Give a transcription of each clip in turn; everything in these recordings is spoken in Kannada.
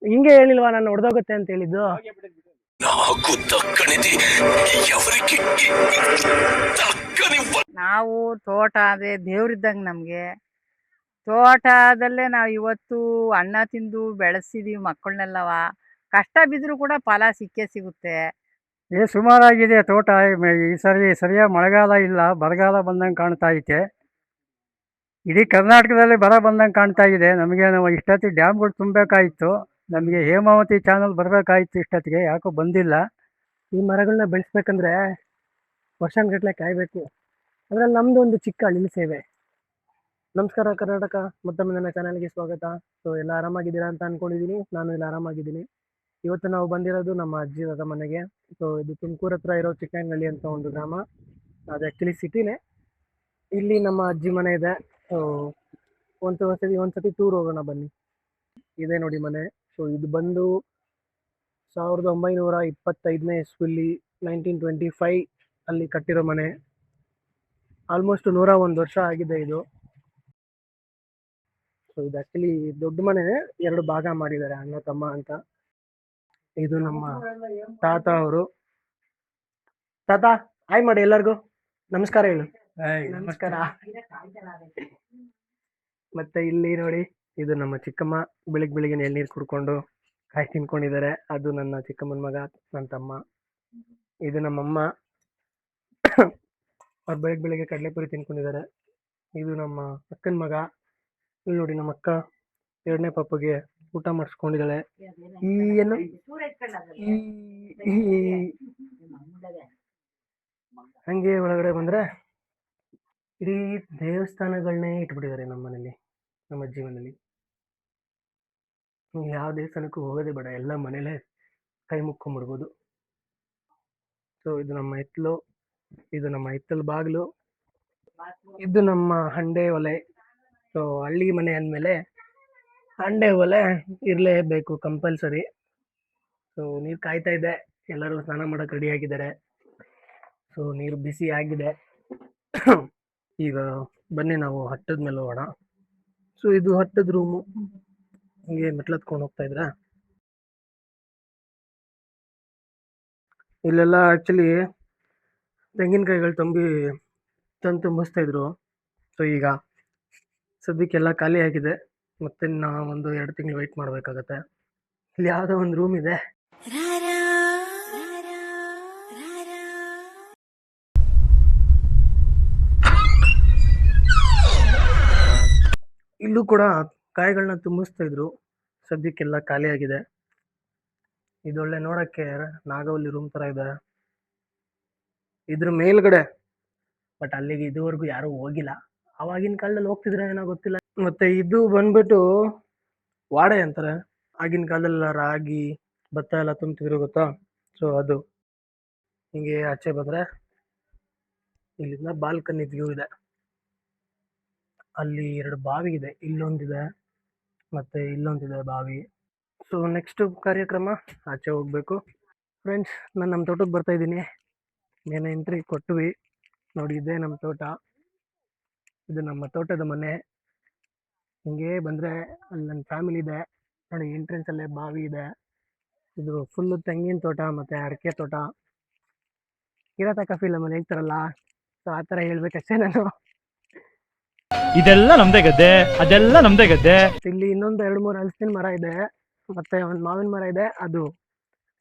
ಹಿಂಗೆ ಹೇಳಿಲ್ವಾ ನಾನು ಹೊಡೆದೋಗುತ್ತೆ ಅಂತ ಹೇಳಿದ್ದು. ನಾವು ತೋಟ ಅದೇ ದೇವ್ರಿದ್ದಂಗೆ ನಮಗೆ. ತೋಟದಲ್ಲೇ ನಾವು ಇವತ್ತು ಅನ್ನ ತಿಂದು ಬೆಳೆಸಿದೀವಿ ಮಕ್ಕಳನ್ನೆಲ್ಲವ. ಕಷ್ಟ ಬಿದ್ದರೂ ಕೂಡ ಫಲ ಸಿಕ್ಕೇ ಸಿಗುತ್ತೆ. ಸುಮಾರಾಗಿದೆ ತೋಟ. ಈ ಸರಿಯಾಗಿ ಮಳೆಗಾಲ ಇಲ್ಲ, ಬರಗಾಲ ಬಂದಂಗೆ ಕಾಣ್ತಾ ಐತೆ. ಇಡೀ ಕರ್ನಾಟಕದಲ್ಲಿ ಬರ ಬಂದಂಗೆ ಕಾಣ್ತಾ ಇದೆ. ನಮಗೆ ನಾವು ಇಷ್ಟೊತ್ತಿಗೆ ಡ್ಯಾಮ್ಗಳು ತುಂಬಬೇಕಾಯಿತು. ನಮಗೆ ಹೇಮಾವತಿ ಚಾನಲ್ ಬರಬೇಕಾಯಿತು, ಇಷ್ಟೊತ್ತಿಗೆ ಯಾಕೋ ಬಂದಿಲ್ಲ. ಈ ಮರಗಳನ್ನ ಬೆಳೆಸ್ಬೇಕಂದ್ರೆ ವರ್ಷಾನುಗಟ್ಟಲೆ ಕಾಯಬೇಕು. ಅದರಲ್ಲಿ ನಮ್ಮದು ಒಂದು ಚಿಕ್ಕ ಅಳಿಲು ಸೇವೆ. ನಮಸ್ಕಾರ ಕರ್ನಾಟಕ, ಮತ್ತೊಮ್ಮೆ ನನ್ನ ಚಾನಲ್ಗೆ ಸ್ವಾಗತ. ಸೊ ಎಲ್ಲ ಆರಾಮಾಗಿದ್ದೀರಾ ಅಂತ ಅಂದ್ಕೊಂಡಿದ್ದೀನಿ. ನಾನು ಎಲ್ಲ ಆರಾಮಾಗಿದ್ದೀನಿ. ಇವತ್ತು ನಾವು ಬಂದಿರೋದು ನಮ್ಮ ಅಜ್ಜಿ ಮನೆಗೆ. ಸೊ ಇದು ತುಮಕೂರು ಹತ್ರ ಇರೋ ಚಿಕ್ಕನಹಳ್ಳಿ ಅಂತ ಒಂದು ಗ್ರಾಮ. ಅದು ಆ್ಯಕ್ಚುಲಿ ಸಿಟಿನೇ. ಇಲ್ಲಿ ನಮ್ಮ ಅಜ್ಜಿ ಮನೆ ಇದೆ. ಸೊ ಒಂದ್ಸತಿ ಟೂರ್ ಹೋಗೋಣ ಬನ್ನಿ. ಇದೆ ನೋಡಿ ಮನೆ. ಸೊ ಇದು ಬಂದು 1925ನೇ ಇಸ್ವಿಲಿ 1925 ಅಲ್ಲಿ ಕಟ್ಟಿರೋ ಮನೆ. ಆಲ್ಮೋಸ್ಟ್ 101 ವರ್ಷ ಆಗಿದೆ ಇದು. ಸೊ ಇದು ಆ್ಯಕ್ಚುಲಿ ದೊಡ್ಡ ಮನೆ, 2 ಭಾಗ ಮಾಡಿದ್ದಾರೆ, ಅಣ್ಣ ತಮ್ಮ ಅಂತ. ಇದು ನಮ್ಮ ತಾತ ಅವರು. ತಾತ ಹಾಯ್ ಮಾಡಿ ಎಲ್ಲರಿಗೂ, ನಮಸ್ಕಾರ ಹೇಳು. ನಮಸ್ಕಾರ. ಮತ್ತೆ ಇಲ್ಲಿ ನೋಡಿ, ಇದು ನಮ್ಮ ಚಿಕ್ಕಮ್ಮ. ಬೆಳಿಗ್ಗೆ ಎಳ್ನೀರು ಕುಡ್ಕೊಂಡು ಕಾಯಿ ತಿನ್ಕೊಂಡಿದ್ದಾರೆ. ಅದು ನನ್ನ ಚಿಕ್ಕಮ್ಮನ ಮಗ, ನನ್ನ ತಮ್ಮ. ಇದು ನಮ್ಮಮ್ಮ, ಅವ್ರು ಬೆಳಿಗ್ಗೆ ಕಡಲೆಪುರಿ ತಿನ್ಕೊಂಡಿದ್ದಾರೆ. ಇದು ನಮ್ಮ ಅಕ್ಕನ ಮಗ. ಇಲ್ಲಿ ನೋಡಿ ನಮ್ಮ ಅಕ್ಕ 2ನೇ ಪಾಪಗೆ ಊಟ ಮಾಡಿಸ್ಕೊಂಡಿದ್ದಾಳೆ. ಏನು ಹಂಗೆ ಒಳಗಡೆ ಬಂದ್ರೆ ಇಡೀ ದೇವಸ್ಥಾನಗಳನ್ನೇ ಇಟ್ಬಿಟ್ಟಿದ್ದಾರೆ ನಮ್ಮ ಮನೇಲಿ, ನಮ್ಮ ಅಜ್ಜಿ ಮನೇಲಿ. ಯಾವ ದೇವಸ್ಥಾನಕ್ಕೂ ಹೋಗೋದೇ ಬೇಡ, ಎಲ್ಲ ಮನೇಲೆ ಕೈ ಮುಕ್ಕೊಂಡ್ಬಿಡ್ಬೋದು. ಸೊ ಇದು ನಮ್ಮ ಹಿತ್ತಲು, ಇದು ನಮ್ಮ ಹಿತ್ತಲು ಬಾಗಿಲು, ಇದು ನಮ್ಮ ಹಂಡೆ ಒಲೆ. ಸೊ ಹಳ್ಳಿ ಮನೆ ಅಂದಮೇಲೆ ಹಂಡೆ ಒಲೆ ಇರಲೇಬೇಕು, ಕಂಪಲ್ಸರಿ. ಸೊ ನೀರು ಕಾಯ್ತಾ ಇದೆ, ಎಲ್ಲರೂ ಸ್ನಾನ ಮಾಡೋಕೆ ರೆಡಿ ಆಗಿದ್ದಾರೆ. ಸೊ ನೀರು ಬಿಸಿ ಆಗಿದೆ. ಈಗ ಬನ್ನಿ ನಾವು ಹಟ್ಟದ ಮೇಲೆ ಹೋಗೋಣ. ಸೊ ಇದು ಹಟ್ಟದ ರೂಮು. ಹಿಂಗೆ ಮೆಟ್ಲತ್ಕೊಂಡು ಹೋಗ್ತಾ ಇದ್ರ. ಇಲ್ಲೆಲ್ಲ ಆ್ಯಕ್ಚುಲಿ ತೆಂಗಿನಕಾಯಿಗಳು ತುಂಬಿಸ್ತಾ ಇದ್ರು. ಸೊ ಈಗ ಸದ್ಯಕ್ಕೆಲ್ಲ ಖಾಲಿ ಆಗಿದೆ. ಮತ್ತೆ ನಾವು ಒಂದು 2 ತಿಂಗಳು ವೆಯ್ಟ್ ಮಾಡಬೇಕಾಗತ್ತೆ. ಇಲ್ಲಿ ಯಾವುದೋ ಒಂದು ರೂಮ್ ಇದೆ. ಇಲ್ಲೂ ಕೂಡ ಕಾಯಿಗಳನ್ನ ತುಂಬಿಸ್ತಾ ಇದ್ರು. ಸದ್ಯಕ್ಕೆಲ್ಲ ಖಾಲಿ ಆಗಿದೆ. ಇದೊಳ್ಳೆ ನೋಡಕ್ಕೆ ನಾಗವಲ್ಲಿ ರೂಮ್ ತರ ಇದೆ. ಇದ್ರ ಮೇಲ್ಗಡೆ, ಬಟ್ ಅಲ್ಲಿಗೆ ಇದುವರೆಗೂ ಯಾರು ಹೋಗಿಲ್ಲ. ಅವಾಗಿನ ಕಾಲದಲ್ಲಿ ಹೋಗ್ತಿದ್ರೆ ಏನೋ ಗೊತ್ತಿಲ್ಲ. ಮತ್ತೆ ಇದು ಬಂದ್ಬಿಟ್ಟು ವಾಡೆ ಅಂತಾರೆ. ಆಗಿನ ಕಾಲದಲ್ಲ ರಾಗಿ ಭತ್ತ ಎಲ್ಲ ತುಂಬ್ತಿದ್ರು ಗೊತ್ತಾ. ಸೊ ಅದು ಹಿಂಗೆ ಆಚೆ ಬಂದ್ರೆ ಇಲ್ಲಿಂದ ಬಾಲ್ಕನಿ ವ್ಯೂ ಇದೆ. ಅಲ್ಲಿ 2 ಬಾವಿ ಇದೆ, ಇಲ್ಲೊಂದಿದೆ ಮತ್ತೆ ಇಲ್ಲೊಂದಿದೆ ಬಾವಿ. ಸೊ ನೆಕ್ಸ್ಟ್ ಕಾರ್ಯಕ್ರಮ ಆಚೆ ಹೋಗ್ಬೇಕು. ಫ್ರೆಂಡ್ಸ್, ನಾನು ನಮ್ಮ ತೋಟಕ್ಕೆ ಬರ್ತಾ ಇದ್ದೀನಿ. ಏನು ಎಂಟ್ರಿ ಕೊಟ್ವಿ ನೋಡಿ, ಇದೆ ನಮ್ಮ ತೋಟ. ಇದು ನಮ್ಮ ತೋಟದ ಮನೆ. ಹಿಂಗೆ ಬಂದರೆ ಅಲ್ಲಿ ನನ್ನ ಫ್ಯಾಮಿಲಿ ಇದೆ ನೋಡಿ. ಎಂಟ್ರೆನ್ಸಲ್ಲೇ ಬಾವಿ ಇದೆ. ಇದು ಫುಲ್ಲು ತೆಂಗಿನ ತೋಟ ಮತ್ತು ಅಡಿಕೆ ತೋಟ. ಕಿರಾತಕ ಫಿಲಮಲ್ಲಿ ಹೇಳ್ತಾರಲ್ಲ, ಸೊ ಆ ಥರ ಹೇಳ್ಬೇಕಷ್ಟೇ ನಾನು. ಇದೆಲ್ಲ ನಮ್ದೇ ಗದ್ದೆ, ಅದೆಲ್ಲ ನಮ್ದೇ ಗದ್ದೆ. ಇಲ್ಲಿ ಇನ್ನೊಂದು 2-3 ಹಲಸಿನ ಮರ ಇದೆ, ಮತ್ತೆ ಒಂದು ಮಾವಿನ ಮರ ಇದೆ. ಅದು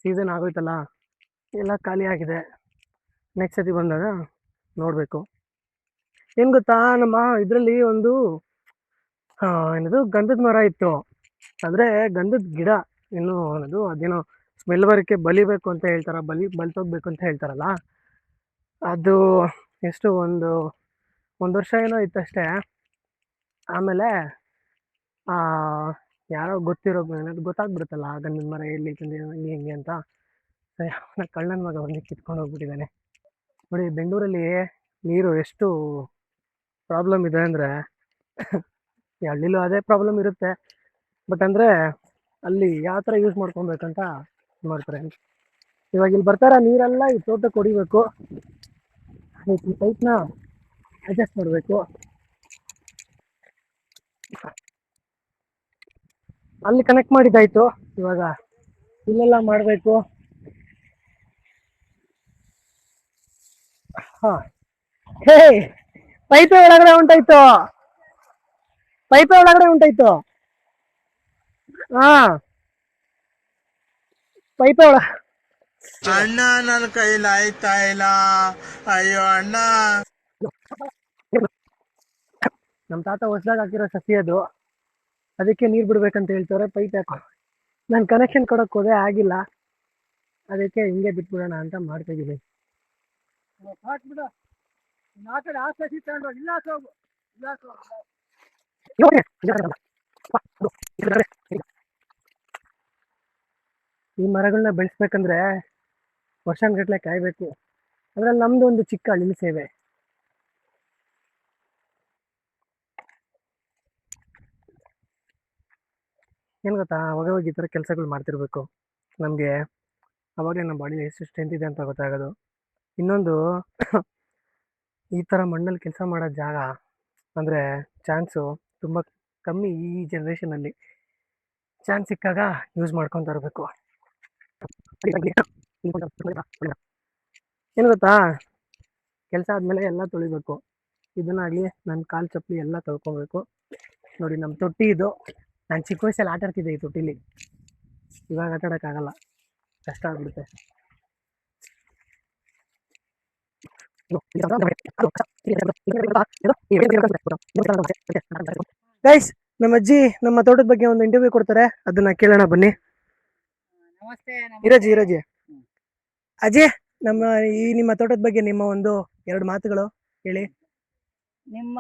ಸೀಸನ್ ಆಗೋಯ್ತಲ್ಲ, ಎಲ್ಲ ಖಾಲಿ ಆಗಿದೆ. ನೆಕ್ಸ್ಟ್ ಸತಿ ಬಂದಾಗ ನೋಡಬೇಕು. ಏನು ಗೊತ್ತಾ, ನಮ್ಮ ಇದರಲ್ಲಿ ಒಂದು ಏನದು ಗಂಧದ ಮರ ಇತ್ತು. ಆದರೆ ಗಂಧದ ಗಿಡ ಇನ್ನು ಅದೇನೋ ಸ್ಮೆಲ್ ಬರೋಕ್ಕೆ ಬಲಿಬೇಕು ಅಂತ ಹೇಳ್ತಾರ, ಬಲಿತೋಗ್ಬೇಕು ಅಂತ ಹೇಳ್ತಾರಲ್ಲ. ಅದು ಎಷ್ಟು ಒಂದು ವರ್ಷ ಏನೋ ಇತ್ತಷ್ಟೇ. ಆಮೇಲೆ ಯಾರೋ ಗೊತ್ತಿರೋ ಗೊತ್ತಾಗ್ಬಿಡುತ್ತಲ್ಲ ಗಂಧದ ಮರ ಎಲ್ಲಿ ಹಿಂಗೆ ಹಿಂಗೆ ಅಂತ. ಕಳ್ಳನ ಮಗ ಒಂದು ಕಿತ್ಕೊಂಡು ಹೋಗ್ಬಿಟ್ಟಿದ್ದಾನೆ ನೋಡಿ. ಬೆಂಗಳೂರಲ್ಲಿ ನೀರು ಎಷ್ಟು ಪ್ರಾಬ್ಲಮ್ ಇದೆ ಅಂದರೆ, ಹಳ್ಳಿಲೂ ಅದೇ ಪ್ರಾಬ್ಲಮ್ ಇರುತ್ತೆ. ಬಟ್ ಅಂದರೆ ಅಲ್ಲಿ ಯಾವ ಥರ ಯೂಸ್ ಮಾಡ್ಕೊಬೇಕಂತ ಮಾಡ್ತಾರೆ. ಇವಾಗ ಇಲ್ಲಿ ಬರ್ತಾರ ನೀರೆಲ್ಲ ಈ ತೋಟಕ್ಕೆ ಹೊಡಿಬೇಕು. ಈ ಪೈಪ್ನ ಅಡ್ಜಸ್ಟ್ ಮಾಡಬೇಕು. ಅಲ್ಲಿ ಕನೆಕ್ಟ್ ಮಾಡಿದ್ದಾಯ್ತು. ಇವಾಗ ಇಲ್ಲೆಲ್ಲ ಮಾಡಬೇಕು. ಹಾ, ಹೇ, ಪೈಪೆ ಒಳಗಡೆ ಉಂಟಾಯ್ತು. ಪೈಪೆ ಒಳಗಡೆ ಉಂಟಾಯ್ತು. ಹಾ, ಪೈಪೆ ಒಳ ಅಣ್ಣ ನನ್ನ ಕೈಲಿ ಆಯ್ತಾ ಇಲ್ಲ. ಅಯ್ಯೋ ಅಣ್ಣ. ನಮ್ಮ ತಾತ ಹೊಸದಾಗ ಹಾಕಿರೋ ಸಸಿ ಅದು, ಅದಕ್ಕೆ ನೀರು ಬಿಡ್ಬೇಕಂತ ಹೇಳ್ತಾರೆ. ಪೈಪ್ ಹಾಕೋ, ನಾನು ಕನೆಕ್ಷನ್ ಕೊಡೋಕೆ ಹೋದೆ, ಆಗಿಲ್ಲ. ಅದಕ್ಕೆ ಹಿಂಗೆ ಬಿಟ್ಬಿಡೋಣ ಅಂತ ಮಾಡ್ತಾ ಇದ್ದೀನಿ. ಈ ಮರಗಳನ್ನ ಬೆಳೆಸ್ಬೇಕಂದ್ರೆ ವರ್ಷಾನ್ಗಟ್ಲೆ ಕಾಯ್ಬೇಕು. ಅದ್ರಲ್ಲಿ ನಮ್ದು ಒಂದು ಚಿಕ್ಕ ಅಳಿಲು ಸೇವೆ. ಏನು ಗೊತ್ತಾ, ಅವಾಗ ಈ ಥರ ಕೆಲಸಗಳು ಮಾಡ್ತಿರ್ಬೇಕು. ನಮಗೆ ಅವಾಗಲೇ ನಮ್ಮ ಬಾಡಿ ಎಷ್ಟು ಸ್ಟ್ರೆಂತ್ ಇದೆ ಅಂತ ಗೊತ್ತಾಗೋದು. ಇನ್ನೊಂದು, ಈ ಥರ ಮಣ್ಣಲ್ಲಿ ಕೆಲಸ ಮಾಡೋ ಜಾಗ ಅಂದರೆ ಚಾನ್ಸು ತುಂಬ ಕಮ್ಮಿ ಈ ಜನ್ರೇಷನಲ್ಲಿ. ಚಾನ್ಸ್ ಸಿಕ್ಕಾಗ ಯೂಸ್ ಮಾಡ್ಕೊತ ಇರಬೇಕು. ಏನು ಗೊತ್ತಾ, ಕೆಲಸ ಆದಮೇಲೆ ಎಲ್ಲ ತೊಳಿಬೇಕು. ಇದನ್ನಾಗಲಿ ನನ್ನ ಕಾಲು ಚಪ್ಪಲಿ ಎಲ್ಲ ತೊಳ್ಕೊಬೇಕು. ನೋಡಿ, ನಮ್ಮ ತೊಟ್ಟಿ ಇದು. ನಾನು ಚಿಕ್ಕ ವಯಸ್ಸಲ್ಲಿ ಆಟ ಆಡ್ತಿದ್ದೆ ಈ ತೊಟ್ಟಿಲಿ. ಇವಾಗ ಆಟ ಆಡೋಕ್ಕಾಗಲ್ಲ, ಕಷ್ಟ ಆಗ್ಬಿಡುತ್ತೆ. ಗೈಸ್, ನಮ್ಮ ಅಜ್ಜಿ ನಮ್ಮ ತೋಟದ ಬಗ್ಗೆ ಒಂದು ಇಂಟರ್ವ್ಯೂ ಕೊಡ್ತಾರೆ, ಅದನ್ನ ಕೇಳೋಣ ಬನ್ನಿ. ನಮಸ್ತೆ ಇರಜಿ ಅಜ್ಜಿ, ನಿಮ್ಮ ತೋಟದ ಬಗ್ಗೆ ನಿಮ್ಮ ಒಂದು 2 ಮಾತುಗಳು ಹೇಳಿ. ನಿಮ್ಮ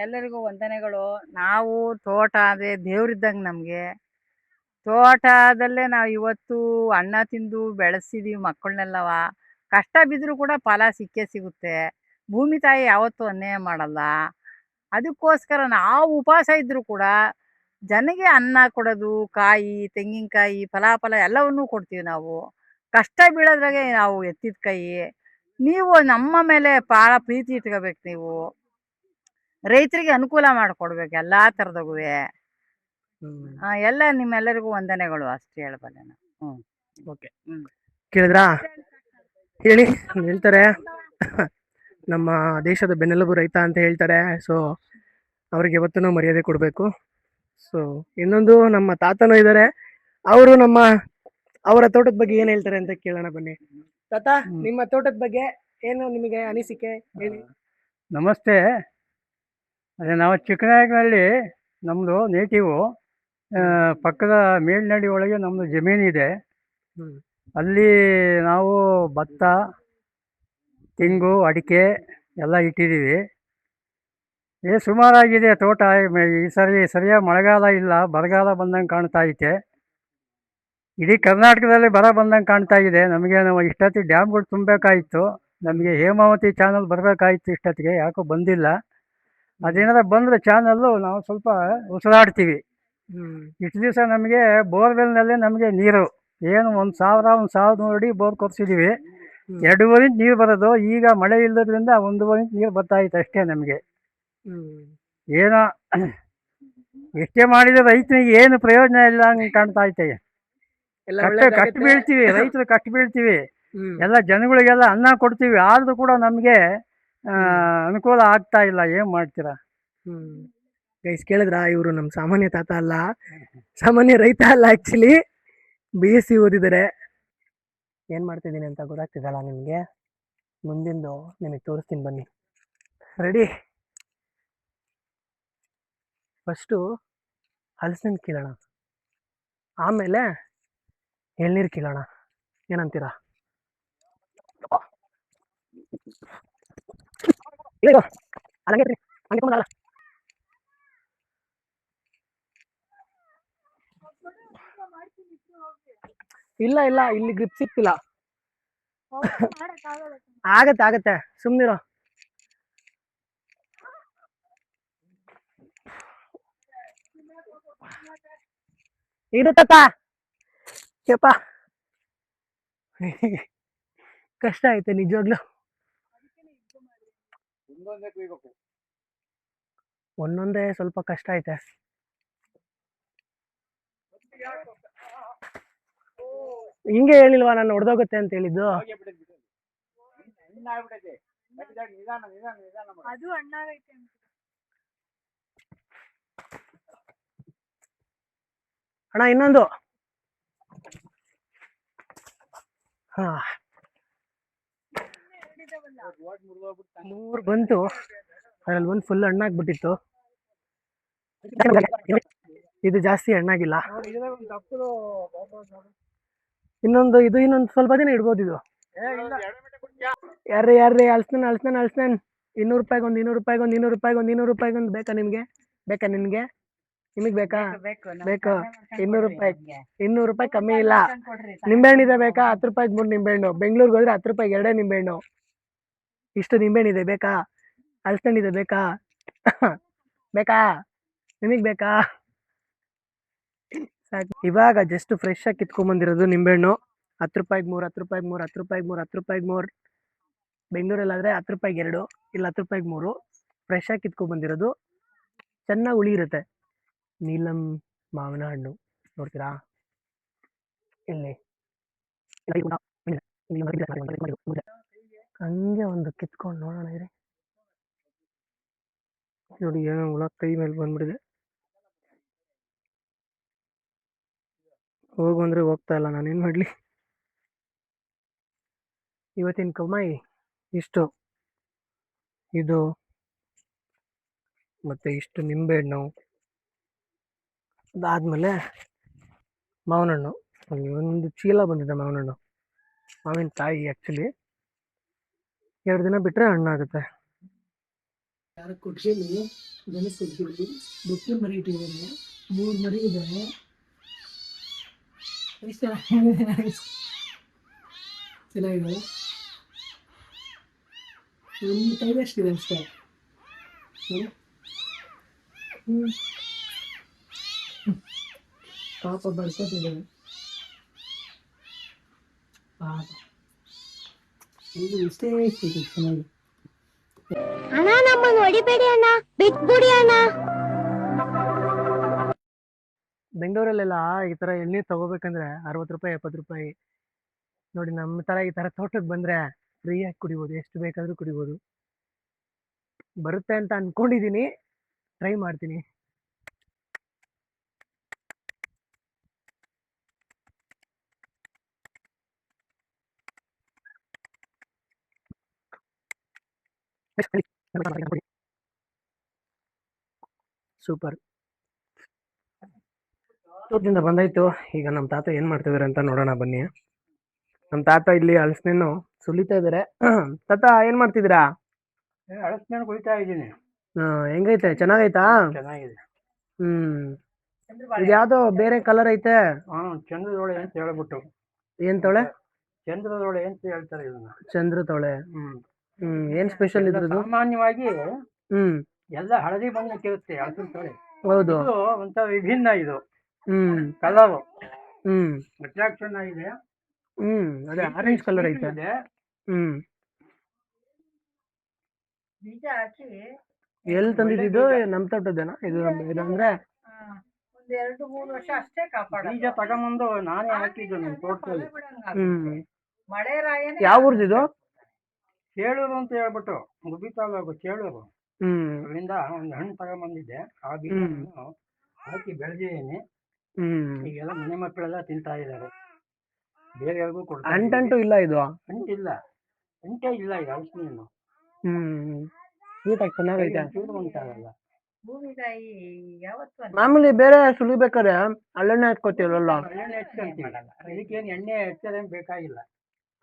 ಎಲ್ಲರಿಗೂ ವಂದನೆಗಳು. ನಾವು ತೋಟ ಅಂದರೆ ದೇವ್ರಿದ್ದಂಗೆ ನಮಗೆ. ತೋಟದಲ್ಲೇ ನಾವು ಇವತ್ತು ಅನ್ನ ತಿಂದು ಬೆಳೆಸಿದೀವಿ ಮಕ್ಕಳನ್ನೆಲ್ಲವ. ಕಷ್ಟ ಬಿದ್ದರೂ ಕೂಡ ಫಲ ಸಿಕ್ಕೇ ಸಿಗುತ್ತೆ. ಭೂಮಿ ತಾಯಿ ಯಾವತ್ತೂ ಅನ್ಯಾಯ ಮಾಡಲ್ಲ. ಅದಕ್ಕೋಸ್ಕರ ನಾವು ಉಪವಾಸ ಇದ್ದರೂ ಕೂಡ ಜನಗೆ ಅನ್ನ ಕೊಡೋದು, ಕಾಯಿ, ತೆಂಗಿನಕಾಯಿ, ಫಲಾಫಲ ಎಲ್ಲವನ್ನೂ ಕೊಡ್ತೀವಿ ನಾವು. ಕಷ್ಟ ಬೀಳೋದ್ರಾಗೆ ನಾವು ಎತ್ತಿದ ಕೈ. ನೀವು ನಮ್ಮ ಮೇಲೆ ಭಾಳ ಪ್ರೀತಿ ಇಟ್ಕೋಬೇಕು. ನೀವು ರೈತರಿಗೆ ಅನುಕೂಲ ಮಾಡಿಕೊಡ್ಬೇಕು ಎಲ್ಲ ಥರದಾಗೂ. ಎಲ್ಲ ನಿಮ್ಮೆಲ್ಲರಿಗೂ ವಂದನೆಗಳು, ಅಷ್ಟು ಹೇಳಬಲ್ಲೆ ನಾನು. ಓಕೆ, ಕೇಳಿದ್ರಾ? ಹೇಳಿ ಹೇಳ್ತಾರೆ. ನಮ್ಮ ದೇಶದ ಬೆನ್ನೆಲುಬು ರೈತ ಅಂತ ಹೇಳ್ತಾರೆ. ಸೊ ಅವ್ರಿಗೆ ಯಾವತ್ತೂ ಮರ್ಯಾದೆ ಕೊಡಬೇಕು. ಸೊ ಇನ್ನೊಂದು, ನಮ್ಮ ತಾತನೂ ಇದ್ದಾರೆ. ಅವರು ಅವರ ತೋಟದ ಬಗ್ಗೆ ಏನು ಹೇಳ್ತಾರೆ ಅಂತ ಕೇಳೋಣ ಬನ್ನಿ. ತಾತ, ನಿಮ್ಮ ತೋಟದ ಬಗ್ಗೆ ಏನು ನಿಮಗೆ ಅನಿಸಿಕೆ ಹೇಳಿ. ನಮಸ್ತೆ. ಅದೇ ನಾವು ಚಿಕ್ಕನಾಯಕನಲ್ಲಿ ನಮ್ಮದು ನೇಟಿವು. ಪಕ್ಕದ ಮೇಲ್ನಡಿ ಒಳಗೆ ನಮ್ಮದು ಜಮೀನಿದೆ. ಅಲ್ಲಿ ನಾವು ಭತ್ತ, ತೆಂಗು, ಅಡಿಕೆ ಎಲ್ಲ ಇಟ್ಟಿದ್ದೀವಿ. ಸುಮಾರಾಗಿದೆ ತೋಟ. ಈ ಸರಿಯಾಗಿ ಮಳೆಗಾಲ ಇಲ್ಲ, ಬರಗಾಲ ಬಂದಂಗೆ ಕಾಣ್ತಾ ಐತೆ. ಇಡೀ ಕರ್ನಾಟಕದಲ್ಲಿ ಬರ ಬಂದಂಗೆ ಕಾಣ್ತಾ ಇದೆ. ನಮಗೆ ನಾವು ಇಷ್ಟೊತ್ತಿಗೆ ಡ್ಯಾಮ್ಗಳು ತುಂಬಬೇಕಾಯಿತು. ನಮಗೆ ಹೇಮಾವತಿ ಚಾನಲ್ ಬರಬೇಕಾಯಿತು, ಇಷ್ಟೊತ್ತಿಗೆ ಯಾಕೋ ಬಂದಿಲ್ಲ. ಅದೇನಾರ ಬಂದರೆ ಚಾನಲ್ಲು ನಾವು ಸ್ವಲ್ಪ ಉಸಿರಾಡ್ತೀವಿ. ಇಷ್ಟು ದಿವಸ ನಮಗೆ ಬೋರ್ವೆಲ್ನಲ್ಲೇ ನಮಗೆ ನೀರು ಏನು 1,000-1,200 ಅಡಿ ಬೋರ್ ಕೊರ್ಸಿದ್ದೀವಿ. 2 ಇಂಚ್ ನೀರು ಬರೋದು. ಈಗ ಮಳೆ ಇಲ್ಲದ್ರಿಂದ 1 ಇಂಚ್ ನೀರು ಬರ್ತಾ ಇತ್ತು ಅಷ್ಟೇ. ನಮಗೆ ಏನೋ ಎಷ್ಟೇ ಮಾಡಿದ್ರೆ ರೈತನಿಗೆ ಏನು ಪ್ರಯೋಜನ ಇಲ್ಲ ಹಂಗೆ ಕಾಣ್ತಾ ಐತೆ. ಕಷ್ಟ ಬೀಳ್ತೀವಿ, ರೈತರು ಕಷ್ಟ ಬೀಳ್ತೀವಿ. ಎಲ್ಲ ಜನಗಳಿಗೆಲ್ಲ ಅನ್ನ ಕೊಡ್ತೀವಿ, ಆದ್ರೂ ಕೂಡ ನಮಗೆ ಅನುಕೂಲ ಆಗ್ತಾ ಇಲ್ಲ. ಏನು ಮಾಡ್ತೀರಾ? ಗೈಸ್, ಕೇಳಿದ್ರಾ? ಇವರು ನಮ್ಮ ಸಾಮಾನ್ಯ ತಾತ ಅಲ್ಲ, ಸಾಮಾನ್ಯ ರೈತ ಅಲ್ಲ. Actually BSc ಓದಿದ್ದಾರೆ. ಏನು ಮಾಡ್ತಿದ್ದೀನಿ ಅಂತ ಗೊತ್ತಾಗ್ತಿದ್ದಲ್ಲ ನಿಮಗೆ? ಮುಂದಿಂದು ನಿಮಗೆ ತೋರಿಸ್ತೀನಿ ಬನ್ನಿ. ರೆಡಿ? ಫಸ್ಟು ಹಲಸಿನ ಕೀಳೋಣ, ಆಮೇಲೆ ಎಳ್ನೀರು ಕೀಳೋಣ. ಏನಂತೀರಾ? ಇಲ್ಲ ಇಲ್ಲ, ಇಲ್ಲಿ ಗ್ರಿಪ್ ಸಿಕ್ತಿಲ್ಲ. ಆಗತ್ತೆ, ಸುಮ್ಮನಿರೋ. ಇರುತ್ತ ಯಪ್ಪ, ಕಷ್ಟ ಐತೆ ನಿಜವಾಗ್ಲು. ಒಂದೊಂದೇ ಸ್ವಲ್ಪ ಕಷ್ಟ ಐತೆ. ಹಿಂಗೆ ಹೇಳಿಲ್ವಾ ನಾನು ಹೊಡೆದೋಗುತ್ತೆ ಅಂತ ಹೇಳಿದ್ದು. ಅದು ಹಣ್ಣಾಗೈತೆ. ಅಣ್ಣ ಇನ್ನೊಂದು. ಹಾ 3 ಬಂತು, ಅದ್ರಲ್ಲಿ ಒಂದು ಫುಲ್ ಹಣ್ಣಾಗ್ಬಿಟ್ಟಿತ್ತು. ಇದು ಜಾಸ್ತಿ ಹಣ್ಣಾಗಿಲ್ಲ. ಇನ್ನೊಂದು ಸ್ವಲ್ಪ ದಿನ ಇಡ್ಬೋದು ಇದು. ಯಾರ್ರಿ ಅಳ್ಸ್ತಾನೆ 200 ರೂಪಾಯಿಗೆ ಒಂದು 200 ರೂಪಾಯಿಗೊಂದು ಬೇಕಾ ನಿಮ್ಗೆ? ಬೇಕಾ ನಿಮ್ಗೆ? ನಿಮಗ್ ಬೇಕಾ? ಬೇಕು 200 ರೂಪಾಯಿ. 200 ರೂಪಾಯಿ ಕಮ್ಮಿ ಇಲ್ಲ. ನಿಂಬೆಹಣ್ಣಿದೆ ಬೇಕಾ? 10 ರೂಪಾಯಿಗೆ 3 ನಿಂಬೆಹಣ್ಣು. ಬೆಂಗಳೂರಿಗೆ ಹೋದ್ರೆ 10 ರೂಪಾಯಿಗೆ 2 ನಿಂಬೆಹಣ್ಣು. ಇಷ್ಟು ನಿಂಬೆಹಣ್ಣಿದೆ ಬೇಕಾ? ಹಲಸಿನಣ್ಣಿದೆ ಬೇಕಾ? ಬೇಕಾ? ನಿಮಗ್ ಬೇಕಾ? ಇವಾಗ ಜಸ್ಟ್ ಫ್ರೆಶ್ ಆಗಿ ಕಿತ್ಕೊಂಡ್ಬಂದಿರೋದು ನಿಂಬೆಹಣ್ಣು. 10 ರೂಪಾಯಿಗೆ 3, 10 ರೂಪಾಯಿಗೆ 3, 10 ರೂಪಾಯಿಗೆ 3, 10 ರೂಪಾಯಿಗೆ 3. ಬೆಂಗಳೂರಲ್ಲಾದ್ರೆ 10 ರೂಪಾಯಿಗೆ 2, ಇಲ್ಲ 10 ರೂಪಾಯಿಗೆ 3. ಫ್ರೆಶ್ ಆಗಿ ಕಿತ್ಕೊಂಡ್ಬಂದಿರೋದು, ಚೆನ್ನಾಗಿ ಹುಳಿ ಇರುತ್ತೆ. ನೀಲಂ ಮಾವಿನ ಹಣ್ಣು ನೋಡ್ತೀರಾ ಇಲ್ಲಿ. ಹಂಗೆ ಒಂದು ಕಿತ್ಕೊಂಡು ನೋಡೋಣ ಇರಿ. ನೋಡಿ ಏನೋ ಹುಳ ಕೈ ಮೇಲೆ ಬಂದ್ಬಿಟ್ಟಿದೆ. ಹೋಗು ಅಂದ್ರೆ ಹೋಗ್ತಾ ಇಲ್ಲ, ನಾನೇನು ಮಾಡಲಿ. ಇವತ್ತಿನ ಕಮಾಯಿ ಇಷ್ಟು. ಇದು ಮತ್ತೆ ಇಷ್ಟು ನಿಂಬೆಹಣ್ಣು, ಅದಾದ್ಮೇಲೆ ಮಾವಿನ ಹಣ್ಣು. ಒಂದು ಚೀಲ ಬಂದಿದೆ ಮಾವಿನ ಹಣ್ಣು, ಮಾವಿನ ಕಾಯಿ ಆ್ಯಕ್ಚುಲಿ. 2 ದಿನ ಬಿಟ್ಟರೆ ಹಣ್ಣಾಗುತ್ತೆ. ಯಾರ ಕೊಟ್ಟಿಗೆಯಲ್ಲಿ ಗೆಣಸು ಕೊಟ್ಟಿಗೆಯಲ್ಲಿ ಬುಕ್ಕಿನ ಮರಿ ಇಟ್ಟಿದ್ದಾರೆ. 3 ಮರಿ ಇದ್ದಾವೆ. ಚೆನ್ನಾಗಿದೆ. ಒಂದು ಕೈದಷ್ಟಿದೆ ಅಷ್ಟೇ. ಪಾಪ ಬರ್ಕೋತಿದ್ದೇವೆ. ಪಾಪ ಇದು ಇಷ್ಟೇ ಇಷ್ಟಿದೆ ಚೆನ್ನಾಗಿ. ಅಣ್ಣ ನಮ್ಮನ್ನು ಹೊಡಿಬೇಡಿ ಅಣ್ಣ, ಬಿಟ್ಬಿಡಿ ಅಣ್ಣ. ಬೆಂಗಳೂರಲ್ಲೆಲ್ಲ ಈ ಥರ ಎಳ್ನೀರು ತಗೋಬೇಕಂದ್ರೆ 60 ರೂಪಾಯಿ 70 ರೂಪಾಯಿ. ನೋಡಿ ನಮ್ಮ ಥರ ಈ ಥರ ತೋಟಕ್ಕೆ ಬಂದರೆ ಫ್ರೀಯಾಗಿ ಕುಡಿಬೋದು, ಎಷ್ಟು ಬೇಕಾದರೂ ಕುಡಿಬೋದು. ಬರುತ್ತೆ ಅಂತ ಅಂದ್ಕೊಂಡಿದ್ದೀನಿ, ಟ್ರೈ ಮಾಡ್ತೀನಿ. ಸೂಪರ್. ತೋಟದಿಂದ ಬಂದಾಯ್ತು. ಈಗ ನಮ್ಮ ತಾತ ಏನು ಮಾಡ್ತಿದ್ದಾರೆ ಅಂತ ನೋಡೋಣ ಬನ್ನಿ. ನಮ್ಮ ತಾತ ಇಲ್ಲಿ ಹಲಸಿನಣ್ಣು ಸುಲಿತಾ ಇದ್ದಾರೆ. ತಾತ ಏನು ಮಾಡ್ತಿದ್ದೀರಾ? ಹಳಸಿನಣ್ಣು ಕುಯ್ತಾ ಇದ್ದೀನಿ. ಹೆಂಗೈತೆ? ಚೆನ್ನಾಗೈತಾ? ಚೆನ್ನಾಗಿದೆ. ಇದು ಯಾವುದೋ ಬೇರೆ ಕಲರ್ ಐತೆ. ಚಂದ್ರದೊಳೆ ಅಂತ ಹೇಳ್ಬಿಟ್ಟು. ಏನ್ ತೊಳೆ? ಚಂದ್ರದೊಳೆ ಅಂತ ಹೇಳ್ತಾರೆ ಇದನ್ನ. ಚಂದ್ರ ತೊಳೆ. ಏನ್ ಸ್ಪೆಷಲ್ ಇದ್ರದ್ದು? ಸಾಮಾನ್ಯವಾಗಿ ಎಲ್ಲ ಹಳದಿ ಬಣ್ಣಕ್ಕಿರುತ್ತೆ ಹಳಸಿನ ತೊಳೆ. ಹೌದು. ಇದು ಒಂಥರ ವಿಭಿನ್ನ. ಇದು ಕಲರ್ ಅಟ್ರಾಕ್ಷನ್ ಆಗಿದೆ. ಅದೇ ಆರೆಂಜ್ ಕಲರ್ ಐತೆ. ಬೀಜ ಹಾಕಿ ಎಲ್ಲಿ ತಂದಿದ್ದು? ನಮ್ ತೋಟದ್ದೇನಾ ಇದು? ಅಂದ್ರೆ ಒಂದ್ 2-3 ವರ್ಷ ಅಷ್ಟೇ ಕಾಪಾಡ. ಬೀಜ ತಗೊಂಬಂದು ನಾನೇ ಹಾಕಿದ್ದು ನಮ್ಮ ತೋಟದಲ್ಲಿ. ಮಳೆ ರಾಯನೇ. ಯಾವ ಊರ್ದಿದು? ಚೇಳೂರು ಅಂತ ಹೇಳ್ಬಿಟ್ಟು, ಗುಬ್ಬಿ ತಾಲೂಕು ಚೇಳೂರು. ಅಲ್ಲಿಂದ ಒಂದು ಹಣ್ಣು ತಗೊಂಬಂದಿದ್ದೆ. ಆ ಬೀಜ ಹಾಕಿ ಬೆಳೆದಿದ್ದೀನಿ. ಈಗೆಲ್ಲ ಮನೆ ಮಕ್ಕಳೆಲ್ಲ ತಿಂತಾ ಇದ್ದಾರೆ, ಬೇರೆಯವ್ರಿಗೂ ಕೊಡ್ತಾರೆ. ಅಂಟಂಟು ಇಲ್ಲ ಇದು? ಅಂಟಿಲ್ಲ, ಅಂಟೇ ಇಲ್ಲ ಇದು ಹಲಸಿನ. ಸ್ವೀಟ್ ಆಗಿ ಚೆನ್ನಾಗೈತೆ. ಚೂರು ಉಂಟಾಗಲ್ಲ. ಭೂಮಿತಾಯಿ ಯಾವತ್ತು ಮಾಮೂಲಿ ಬೇರೆ ಸುಲಿಬೇಕಾದ್ರೆ ಅಲ್ಲೆಣ್ಣೆ ಹಾಕೋತೀವಲ್ಲ, ಎಣ್ಣೆ ಹೆಚ್ಚಂತೀವಿ. ಇದಕ್ಕೇನು ಎಣ್ಣೆ ಹೆಚ್ಚದೇನು ಬೇಕಾಗಿಲ್ಲ,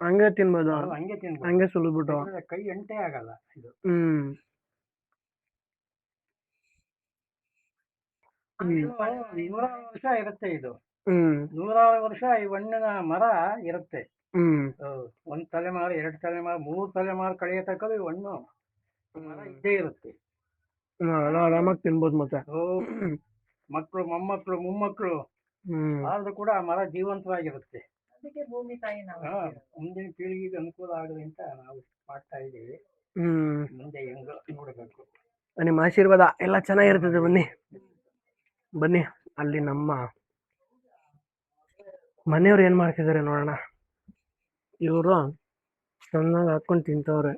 ಹಂಗೆ ತಿನ್ಬೋದು. ಹಂಗೆ ತಿನ್ಬೋದು, ಹಂಗೆ ಸುಲಿದ್ಬಿಟ್ಟು. ಕೈ ಅಂಟೇ ಆಗಲ್ಲ ಇದು. 100 ವರ್ಷ ಇರುತ್ತೆ ಇದು. 100 ವರ್ಷ ಈ ಹಣ್ಣಿನ ಮರ ಇರುತ್ತೆ. 1 ತಲೆಮಾರು 2 ತಲೆಮಾರು 3 ತಲೆಮಾರು ಕಳೆಯತಕ್ಕದ್ದು ಈ ಹಣ್ಣು ಮರ ಇದ್ದೇ ಇರುತ್ತೆ. ಆರಾಮಾಗಿ ತಿನ್ಬೋದು. ಮತ್ತೆ ಮಕ್ಕಳು ಮೊಮ್ಮಕ್ಕಳು ಮೊಮ್ಮಕ್ಕಳು ಆದ್ರೂ ಕೂಡ ಆ ಮರ ಜೀವಂತವಾಗಿರುತ್ತೆ. ಅದಕ್ಕೆ ಭೂಮಿ ತಾಯಿ ನಾವು ಮುಂದಿನ ಪೀಳಿಗೆಗೆ ಅನುಕೂಲ ಆಗಲಿ ಅಂತ ನಾವು ಮಾಡ್ತಾ ಇದ್ದೀವಿ. ಮುಂದೆ ಹೆಂಗ ನೋಡಬೇಕು. ನಿಮ್ಮ ಆಶೀರ್ವಾದ ಎಲ್ಲ ಚೆನ್ನಾಗಿರ್ತದೆ. ಬನ್ನಿ ಬನ್ನಿ, ಅಲ್ಲಿ ನಮ್ಮ ಮನೆಯವ್ರು ಏನು ಮಾಡ್ತಿದ್ದಾರೆ ನೋಡೋಣ. ಇವರು ಚೆನ್ನಾಗಿ ಹಾಕ್ಕೊಂಡು ತಿಂತವ್ರೆ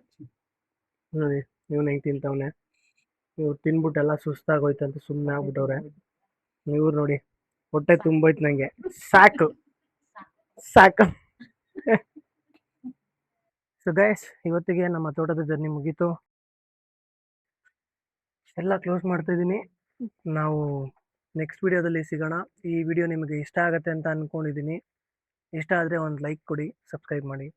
ನೋಡಿ. ಇವನು ಹೆಂಗೆ ತಿಂತವನೆ. ಇವ್ರು ತಿನ್ಬಿಟ್ಟೆಲ್ಲ ಸುಸ್ತಾಗೋಯ್ತಂತ ಸುಮ್ಮನೆ ಆಗ್ಬಿಟ್ಟವ್ರೆ. ಇವ್ರು ನೋಡಿ ಹೊಟ್ಟೆ ತುಂಬೋಯ್ತು ನಂಗೆ. ಸಾಕು ಸಾಕು. ಸೊ ಗೈಸ್, ಇವತ್ತಿಗೆ ನಮ್ಮ ತೋಟದ ಜರ್ನಿ ಮುಗೀತು. ಎಲ್ಲ ಕ್ಲೋಸ್ ಮಾಡ್ತಾ ಇದ್ದೀನಿ. ನಾವು ನೆಕ್ಸ್ಟ್ ವಿಡಿಯೋದಲ್ಲಿ ಸಿಗೋಣ. ಈ ವಿಡಿಯೋ ನಿಮಗೆ ಇಷ್ಟ ಆಗುತ್ತೆ ಅಂತ ಅಂದ್ಕೊಂಡಿದ್ದೀನಿ. ಇಷ್ಟ ಆದರೆ ಒಂದು ಲೈಕ್ ಕೊಡಿ, ಸಬ್ಸ್ಕ್ರೈಬ್ ಮಾಡಿ.